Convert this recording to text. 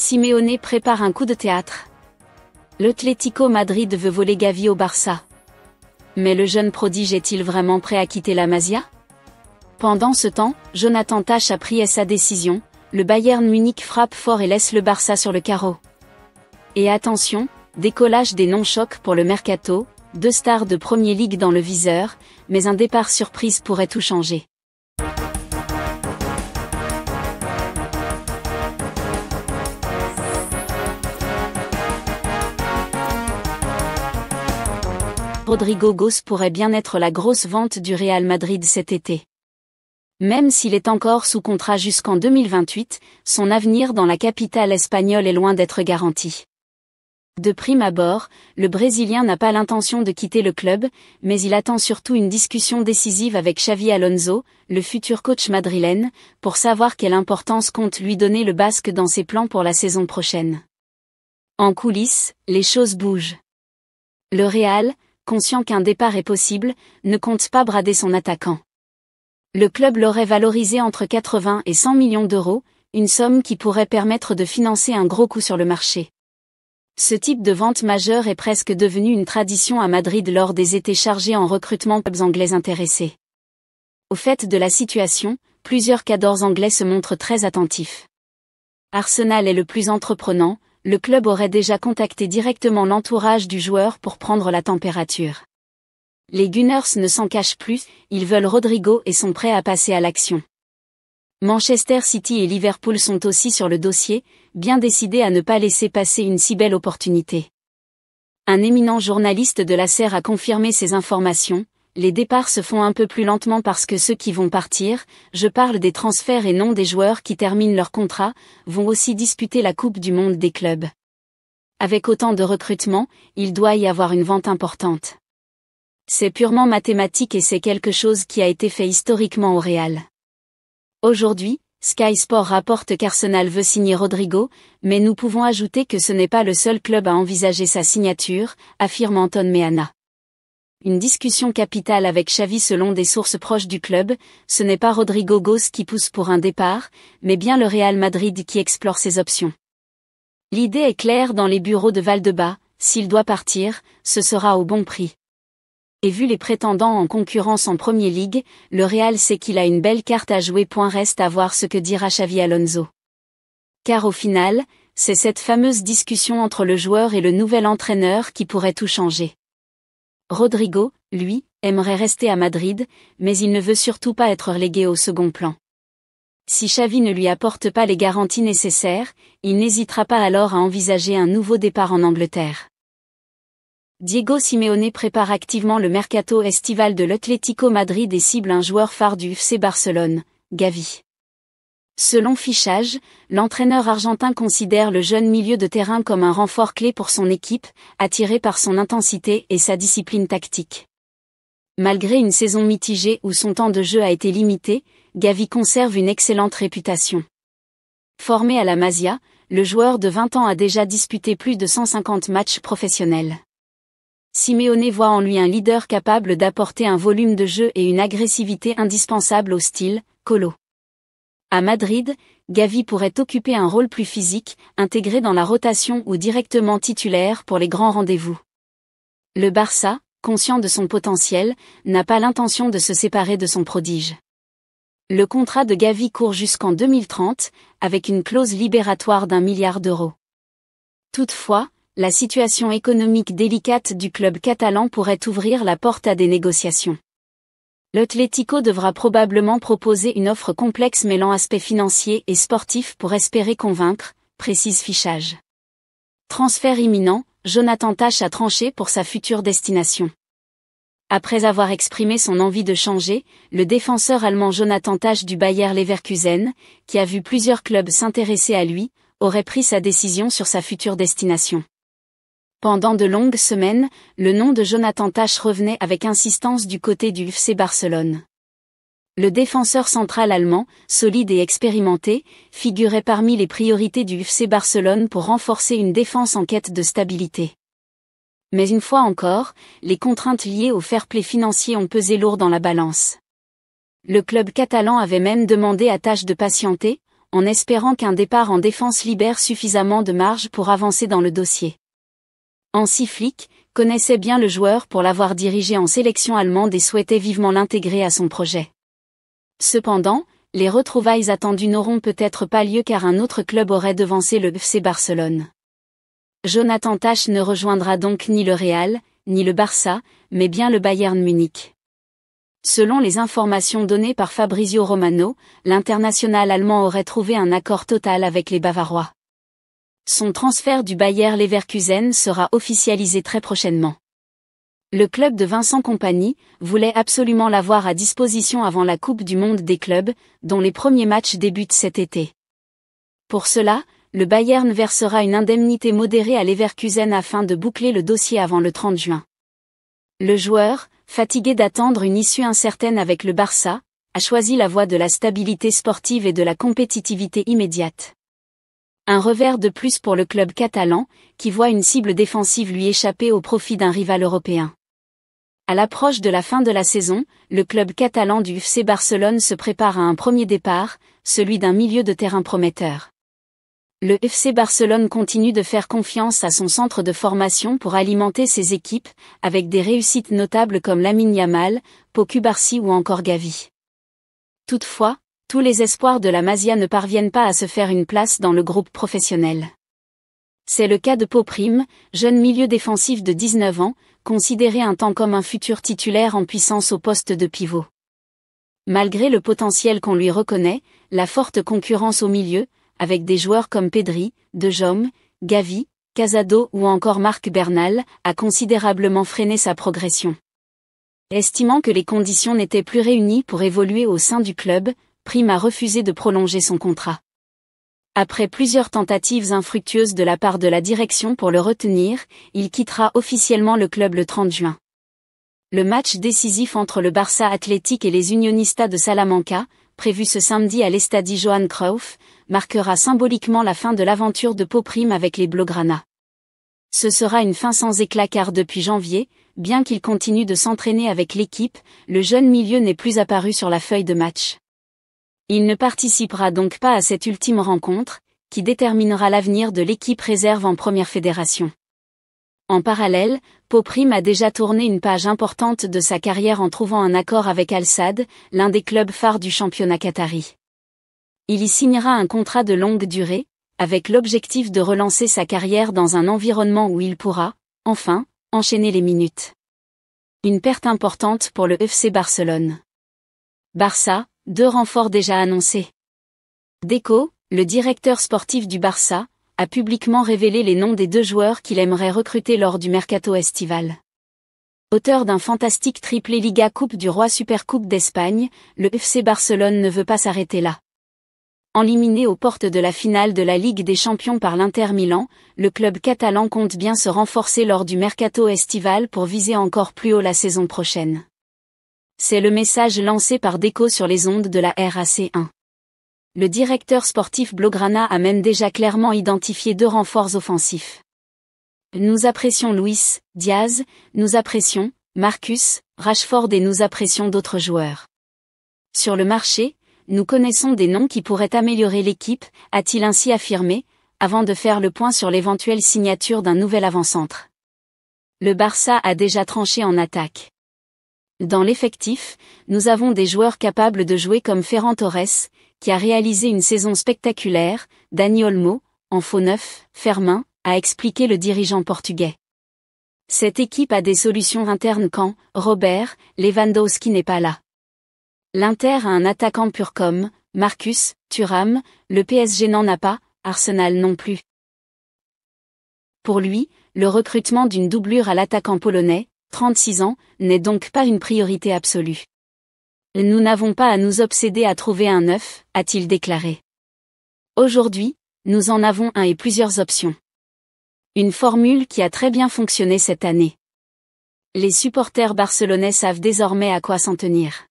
Simeone prépare un coup de théâtre. L'Atlético Madrid veut voler Gavi au Barça. Mais le jeune prodige est-il vraiment prêt à quitter la Masia? Pendant ce temps, Jonathan Tah a pris sa décision, le Bayern Munich frappe fort et laisse le Barça sur le carreau. Et attention, décollage des non-chocs pour le mercato, 2 stars de Premier League dans le viseur, mais un départ surprise pourrait tout changer. Rodrigo Goes pourrait bien être la grosse vente du Real Madrid cet été. Même s'il est encore sous contrat jusqu'en 2028, son avenir dans la capitale espagnole est loin d'être garanti. De prime abord, le Brésilien n'a pas l'intention de quitter le club, mais il attend surtout une discussion décisive avec Xavi Alonso, le futur coach madrilène, pour savoir quelle importance compte lui donner le Basque dans ses plans pour la saison prochaine. En coulisses, les choses bougent. Le Real, conscient qu'un départ est possible, ne compte pas brader son attaquant. Le club l'aurait valorisé entre 80 et 100 millions d'euros, une somme qui pourrait permettre de financer un gros coup sur le marché. Ce type de vente majeure est presque devenu une tradition à Madrid lors des étés chargés en recrutement clubs anglais intéressés. Au fait de la situation, plusieurs cadors anglais se montrent très attentifs. Arsenal est le plus entreprenant, le club aurait déjà contacté directement l'entourage du joueur pour prendre la température. Les Gunners ne s'en cachent plus, ils veulent Rodrigo et sont prêts à passer à l'action. Manchester City et Liverpool sont aussi sur le dossier, bien décidés à ne pas laisser passer une si belle opportunité. Un éminent journaliste de la SER a confirmé ces informations, les départs se font un peu plus lentement parce que ceux qui vont partir, je parle des transferts et non des joueurs qui terminent leur contrat, vont aussi disputer la Coupe du Monde des clubs. Avec autant de recrutement, il doit y avoir une vente importante. C'est purement mathématique et c'est quelque chose qui a été fait historiquement au Real. Aujourd'hui, Sky Sport rapporte qu'Arsenal veut signer Rodrigo, mais nous pouvons ajouter que ce n'est pas le seul club à envisager sa signature, affirme Anton Meana. Une discussion capitale avec Xavi selon des sources proches du club, ce n'est pas Rodrigo Goes qui pousse pour un départ, mais bien le Real Madrid qui explore ses options. L'idée est claire dans les bureaux de Valdebebas, s'il doit partir, ce sera au bon prix. Et vu les prétendants en concurrence en Premier League, le Real sait qu'il a une belle carte à jouer. Reste à voir ce que dira Xavi Alonso. Car au final, c'est cette fameuse discussion entre le joueur et le nouvel entraîneur qui pourrait tout changer. Rodrigo, lui, aimerait rester à Madrid, mais il ne veut surtout pas être relégué au second plan. Si Xavi ne lui apporte pas les garanties nécessaires, il n'hésitera pas alors à envisager un nouveau départ en Angleterre. Diego Simeone prépare activement le mercato estival de l'Atlético Madrid et cible un joueur phare du FC Barcelone, Gavi. Selon Fichage, l'entraîneur argentin considère le jeune milieu de terrain comme un renfort clé pour son équipe, attiré par son intensité et sa discipline tactique. Malgré une saison mitigée où son temps de jeu a été limité, Gavi conserve une excellente réputation. Formé à la Masia, le joueur de 20 ans a déjà disputé plus de 150 matchs professionnels. Simeone voit en lui un leader capable d'apporter un volume de jeu et une agressivité indispensable au style Colo. À Madrid, Gavi pourrait occuper un rôle plus physique, intégré dans la rotation ou directement titulaire pour les grands rendez-vous. Le Barça, conscient de son potentiel, n'a pas l'intention de se séparer de son prodige. Le contrat de Gavi court jusqu'en 2030, avec une clause libératoire d'1 milliard d'euros. Toutefois, la situation économique délicate du club catalan pourrait ouvrir la porte à des négociations. L'Atlético devra probablement proposer une offre complexe mêlant aspects financiers et sportifs pour espérer convaincre, précise Fichage. Transfert imminent, Jonathan Tah a tranché pour sa future destination. Après avoir exprimé son envie de changer, le défenseur allemand Jonathan Tah du Bayer Leverkusen, qui a vu plusieurs clubs s'intéresser à lui, aurait pris sa décision sur sa future destination. Pendant de longues semaines, le nom de Jonathan Tah revenait avec insistance du côté du FC Barcelone. Le défenseur central allemand, solide et expérimenté, figurait parmi les priorités du FC Barcelone pour renforcer une défense en quête de stabilité. Mais une fois encore, les contraintes liées au fair-play financier ont pesé lourd dans la balance. Le club catalan avait même demandé à Tah de patienter, en espérant qu'un départ en défense libère suffisamment de marge pour avancer dans le dossier. Hansi Flick connaissait bien le joueur pour l'avoir dirigé en sélection allemande et souhaitait vivement l'intégrer à son projet. Cependant, les retrouvailles attendues n'auront peut-être pas lieu car un autre club aurait devancé le FC Barcelone. Jonathan Tah ne rejoindra donc ni le Real, ni le Barça, mais bien le Bayern Munich. Selon les informations données par Fabrizio Romano, l'international allemand aurait trouvé un accord total avec les Bavarois. Son transfert du Bayer Leverkusen sera officialisé très prochainement. Le club de Vincent Kompany voulait absolument l'avoir à disposition avant la Coupe du Monde des clubs, dont les premiers matchs débutent cet été. Pour cela, le Bayern versera une indemnité modérée à Leverkusen afin de boucler le dossier avant le 30 juin. Le joueur, fatigué d'attendre une issue incertaine avec le Barça, a choisi la voie de la stabilité sportive et de la compétitivité immédiate. Un revers de plus pour le club catalan, qui voit une cible défensive lui échapper au profit d'un rival européen. À l'approche de la fin de la saison, le club catalan du FC Barcelone se prépare à un premier départ, celui d'un milieu de terrain prometteur. Le FC Barcelone continue de faire confiance à son centre de formation pour alimenter ses équipes, avec des réussites notables comme Lamine Yamal, Pau Cubarsí ou encore Gavi. Toutefois, tous les espoirs de la Masia ne parviennent pas à se faire une place dans le groupe professionnel. C'est le cas de Pau Prim, jeune milieu défensif de 19 ans, considéré un temps comme un futur titulaire en puissance au poste de pivot. Malgré le potentiel qu'on lui reconnaît, la forte concurrence au milieu, avec des joueurs comme Pedri, De Jong, Gavi, Casado ou encore Marc Bernal, a considérablement freiné sa progression. Estimant que les conditions n'étaient plus réunies pour évoluer au sein du club, Prim a refusé de prolonger son contrat. Après plusieurs tentatives infructueuses de la part de la direction pour le retenir, il quittera officiellement le club le 30 juin. Le match décisif entre le Barça Athletic et les Unionistas de Salamanca, prévu ce samedi à l'Estadi Johan Cruyff, marquera symboliquement la fin de l'aventure de Pau Prim avec les Blaugrana. Ce sera une fin sans éclat car depuis janvier, bien qu'il continue de s'entraîner avec l'équipe, le jeune milieu n'est plus apparu sur la feuille de match. Il ne participera donc pas à cette ultime rencontre, qui déterminera l'avenir de l'équipe réserve en première fédération. En parallèle, Pau Prim a déjà tourné une page importante de sa carrière en trouvant un accord avec Al Sadd, l'un des clubs phares du championnat qatari. Il y signera un contrat de longue durée, avec l'objectif de relancer sa carrière dans un environnement où il pourra, enfin, enchaîner les minutes. Une perte importante pour le FC Barcelone. Barça, 2 renforts déjà annoncés. Deco, le directeur sportif du Barça, a publiquement révélé les noms des 2 joueurs qu'il aimerait recruter lors du mercato estival. Auteur d'un fantastique triplé Liga Coupe du Roi Supercoupe d'Espagne, le FC Barcelone ne veut pas s'arrêter là. Éliminé aux portes de la finale de la Ligue des Champions par l'Inter Milan, le club catalan compte bien se renforcer lors du mercato estival pour viser encore plus haut la saison prochaine. C'est le message lancé par Deco sur les ondes de la RAC1. Le directeur sportif Blaugrana a même déjà clairement identifié 2 renforts offensifs. Nous apprécions Luis Diaz, nous apprécions Marcus Rashford et nous apprécions d'autres joueurs. Sur le marché, nous connaissons des noms qui pourraient améliorer l'équipe, a-t-il ainsi affirmé, avant de faire le point sur l'éventuelle signature d'un nouvel avant-centre. Le Barça a déjà tranché en attaque. Dans l'effectif, nous avons des joueurs capables de jouer comme Ferran Torres, qui a réalisé une saison spectaculaire, Dani Olmo, en faux neuf, Fermin, a expliqué le dirigeant portugais. Cette équipe a des solutions internes quand Robert Lewandowski n'est pas là. L'Inter a un attaquant pur comme Marcus Thuram, le PSG n'en a pas, Arsenal non plus. Pour lui, le recrutement d'une doublure à l'attaquant polonais, 36 ans, n'est donc pas une priorité absolue. Nous n'avons pas à nous obséder à trouver un neuf, a-t-il déclaré. Aujourd'hui, nous en avons un et plusieurs options. Une formule qui a très bien fonctionné cette année. Les supporters barcelonais savent désormais à quoi s'en tenir.